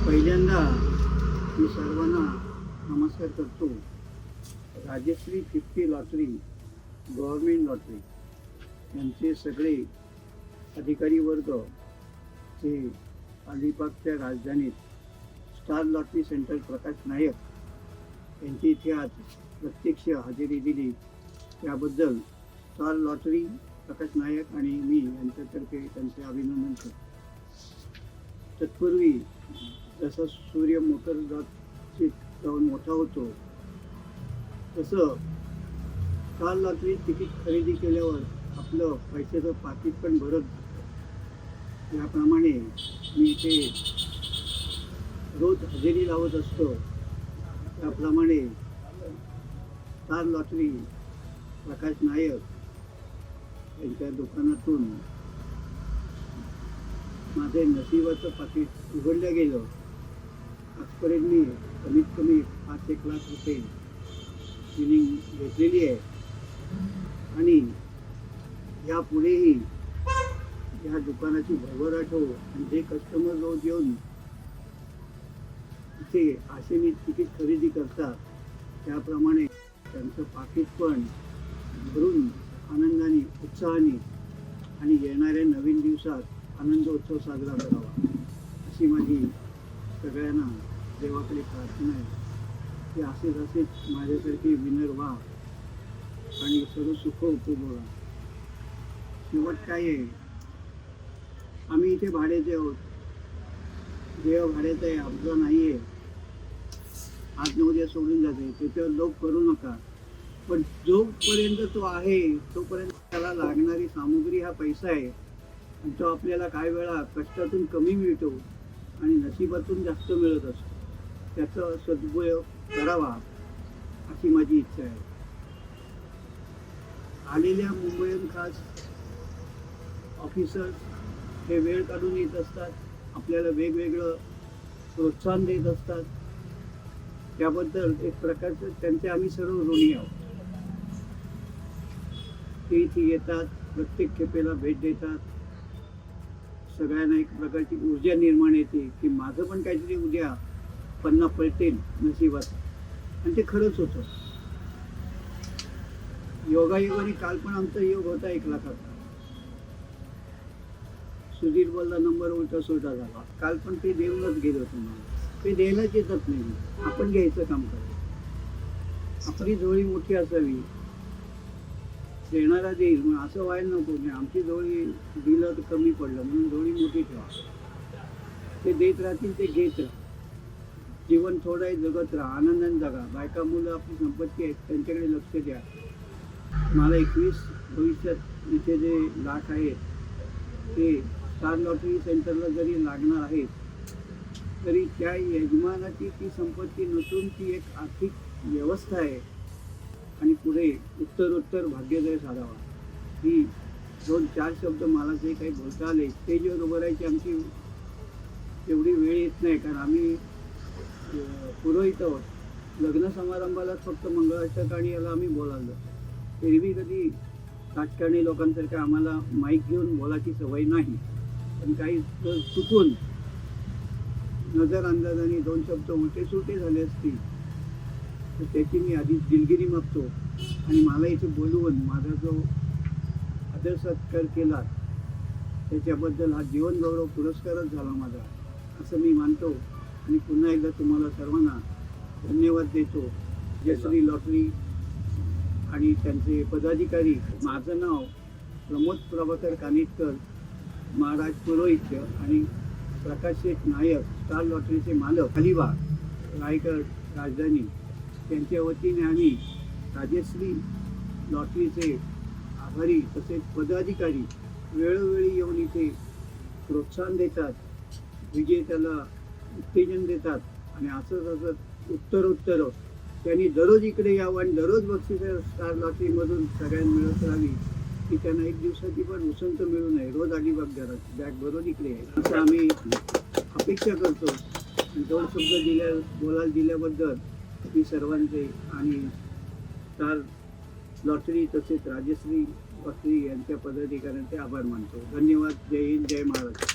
पहिल्यांदा मी सर्वांना नमस्कार करतो. राजश्री 50 लॉटरी, गव्हर्मेंट लॉटरी यांचे सगळे अधिकारी वर्ग जे अलिबागच्या राजधानीत star lottery centre Prakash Nayak यांची इथे आज प्रत्यक्ष हजेरी दिली. त्याबद्दल स्टार लॉटरी प्रकाश नायक आणि मी यांच्यातर्फे त्यांचे अभिनंदन करतो. तत्पूर्वी जसं सूर्य मोटर जाऊन मोठा होतो तसं स्टार लॉटरी तिकीट खरेदी केल्यावर आपलं पैशाचं पाकिट पण भरत. याप्रमाणे मी इथे रोज हजेरी लावत असतो. त्याप्रमाणे स्टार लॉटरी प्रकाश नायक यांच्या दुकानातून माझे नशिबाचं पाकिट उघडलं गेलं. आजपर्यंत मी कमीत कमी 5-1 लाख रुपये विनिंग घेतलेली आहे आणि यापुढेही या दुकानाची भरभराट हो आणि जे कस्टमर रोज येऊन इथे आशेने तिकीट खरेदी करतात त्याप्रमाणे त्यांचं पाकिट पण भरून आनंदाने, उत्साहाने आणि येणाऱ्या नवीन दिवसात आनंदोत्सव साजरा करावा अशी माझी सगळ्यांना देवाकडे प्रार्थना आहे की असेच माझ्यासारखे विनर व्हा आणि सर्व सुख उपभोगा. शेवट काय आहे, आम्ही इथे भाड्याचे आहोत. देव भाड्याचं आहे, आमचं नाही आहे. आज न उद्या सोडून जाते, त्याच्यावर लोक करू नका. पण जोपर्यंत तो आहे तोपर्यंत त्याला लागणारी सामुग्री हा पैसा आहे आणि तो आपल्याला काही वेळा कष्टातून कमी मिळतो आणि नशिबातून जास्त मिळत असतो. त्याचा सदुपयोग करावा अशी माझी इच्छा आहे. आलेल्या मुंबईहून खास ऑफिसर्स हे वेळ काढून येत असतात, आपल्याला वेगवेगळं प्रोत्साहन देत असतात. त्याबद्दल एक प्रकारचं त्यांचे आम्ही सर्व ऋणी आहोत. ते इथे येतात, प्रत्येक खेपेला भेट देतात. सगळ्यांना एक प्रकारची ऊर्जा निर्माण येते की माझं पण काहीतरी उद्या पन्ना पलटेल नशिबात. आणि ते खरंच होतं. योगायोगाने काल पण आमचा योग होता 1 लाखाचा. सुधीर बोलला नंबर उलटा सुलटा झाला. काल पण ते देऊनच गेलो तुम्हाला. ते द्यायलाच येतच नाही, आपण घ्यायचं काम करायचं. आपली जोडी मोठी असावी, देणारा देईल. मग असं व्हायला नको नाही आमची जोडी दिलं तर कमी पडलं म्हणून जोडी मोठी ठेवा. ते देत राहतील, ते घेत राहा. जीवन थोडं आहे, जगत राहा, आनंदाने जगा. बायका मुलं आपली संपत्ती आहेत, त्यांच्याकडे लक्ष द्या. मला 21 भविष्यात इथे जे लाख आहेत ते स्टार लॉटरी सेंटरला जरी लागणार आहेत तरी त्या यजमानाची ती संपत्ती नसून ती एक आर्थिक व्यवस्था आहे आणि पुढे उत्तरोत्तर भाग्योदय साधावा. ही 2-4 शब्द मला जे काही बोलता आले स्टेजवर उभं राहायची आमची तेवढी वेळ येत नाही, कारण आम्ही पुरोहित आहोत. लग्न समारंभाला फक्त मंगळाष्टक आणि याला आम्ही बोलावलं. एरवी कधी राजकारणी लोकांसारखं आम्हाला माईक घेऊन बोलायची सवय नाही. पण काही चुकून नजर अंदाजाने 2 शब्द उलटे सुलटे झाले असतील तर त्याची मी आधीच दिलगिरी मागतो. आणि मला इथे बोलवून माझा जो आदर सत्कार केला त्याच्याबद्दल हा जीवनगौरव पुरस्कारच झाला माझा असं मी मानतो. आणि पुन्हा एकदा तुम्हाला सर्वांना धन्यवाद देतो. जयश्री लॉटरी आणि त्यांचे पदाधिकारी. माझं नाव प्रमोद प्रभाकर कानिटकर, महाराज पुरोहित आणि प्रकाश शेठ नायक, स्टार लॉटरीचे मालक, अलिबाग रायगड राजधानी, त्यांच्या वतीने आम्ही राजश्री लॉटरीचे आभारी तसेच पदाधिकारी वेळोवेळी येऊन इथे प्रोत्साहन देतात, विजेत्याला उत्तेजन देतात आणि असंच उत्तरोत्तर त्यांनी दररोज इकडे यावं आणि दररोज बक्षिसं स्टार लॉटरीमधून सगळ्यांना मिळत राहावी की त्यांना एक दिवसाची पण उसंत मिळू नये. रोज अलिबाग घरात बॅग भरून इकडे आहे असं आम्ही अपेक्षा करतो. 2 शब्द बोलायला दिल्याबद्दल मी सर्वांचे आणि स्टार लॉटरी तसेच राजश्री लॉटरी यांच्या पदाधिकाऱ्यांचे आभार मानतो. धन्यवाद. जय हिंद, जय महाराष्ट्र.